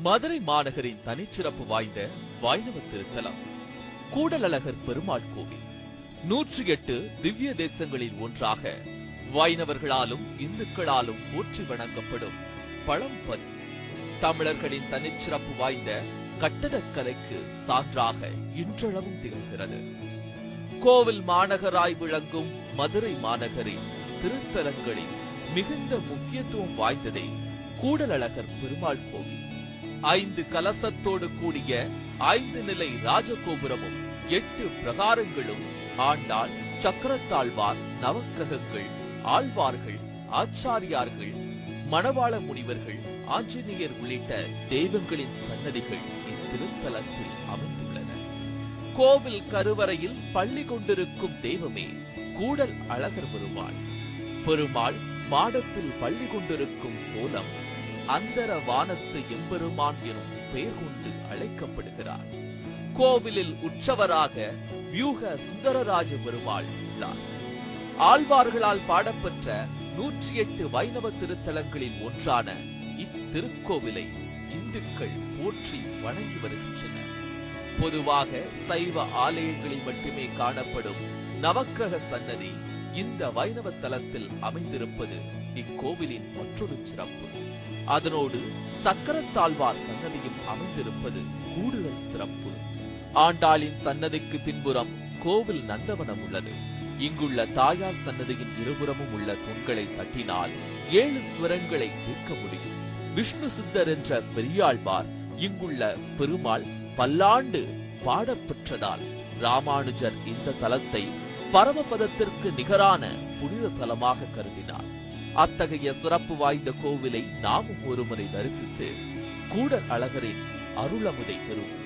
மதுரை மாநகரின் தனிச்சிறப்பு வாய்ந்த வைணவ திருத்தலம் கூடலழகர் பெருமாள் கோவில். 108 திவ்ய தேசங்களில் ஒன்றாக வைணவர்களாலும் இந்துக்களாலும் போற்றி வணங்கப்படும் பழம்பதி. தமிழர்களின் தனிச்சிறப்பு வாய்ந்த கட்டடக்கலைக்கு சான்றாக இன்றளவும் திகழ்கிறது. கோவில் மாநகராய் விளங்கும் மதுரை மாநகரின் திருத்தலங்களில் மிகுந்த முக்கியத்துவம் வாய்ந்ததே கூடலழகர் பெருமாள் கோவில். 5 கலசத்தோடு கூடிய 5 நிலை ராஜகோபுரமும் 8 பிரகாரங்களும் ஆண்டாள், சக்கரத்தாழ்வார், நவக்கிரகங்கள், ஆழ்வார்கள், ஆச்சாரியார்கள், மணவாள முனிவர்கள், ஆஞ்சநேயர் உள்ளிட்ட தெய்வங்களின் சன்னதிகள் இத்திருத்தலத்தில் அமைந்துள்ளன. கோவில் கருவறையில் பள்ளி கொண்டிருக்கும் தெய்வமே கூடல் அழகர் பெருமாள். பெருமாள் மாடத்தில் பள்ளி கொண்டிருக்கும் கோலம் அந்தர வானத்து எம்பெருமான் எனும் பெயர் கொண்டு அழைக்கப்படுகிறார். கோவிலில் உற்சவராக வியூக சுந்தரராஜ பெருமாள் உள்ளார். ஆழ்வார்களால் பாடப்பெற்ற 108 வைணவ திருத்தலங்களில் ஒன்றான இத்திருக்கோவிலை இந்துக்கள் போற்றி வணங்கி வருகின்றனர். பொதுவாக சைவ ஆலயங்களில் மட்டுமே காணப்படும் நவக்கிரக சன்னதி இந்த வைணவ தலத்தில் அமைந்திருப்பது இக்கோவிலின் மற்றொரு சிறப்பு. அதனோடு சக்கரத்தாழ்வார் சன்னதியும் அமைந்திருப்பது கூடுதல் சிறப்பு. ஆண்டாளின் சன்னதிக்கு பின்புறம் கோவில் நந்தவனம் உள்ளது. இங்குள்ள தாயார் சன்னதியின் இருபுறமும் உள்ள தூண்களை தட்டினால் 7 ஸ்வரங்களை கேட்க முடியும். விஷ்ணு சித்தர் என்ற பெரியாழ்வார் இங்குள்ள பெருமாள் பல்லாண்டு பாடப்பெற்றதால் ராமானுஜர் இந்த தலத்தை பரமபதத்திற்கு நிகரான புனித தலமாக கருதினார். அத்தகைய சிறப்பு வாய்ந்த கோவிலை நாமும் ஒருமுறை தரிசித்து கூடல் அழகரின் அருளமுதை பெறுவோம்.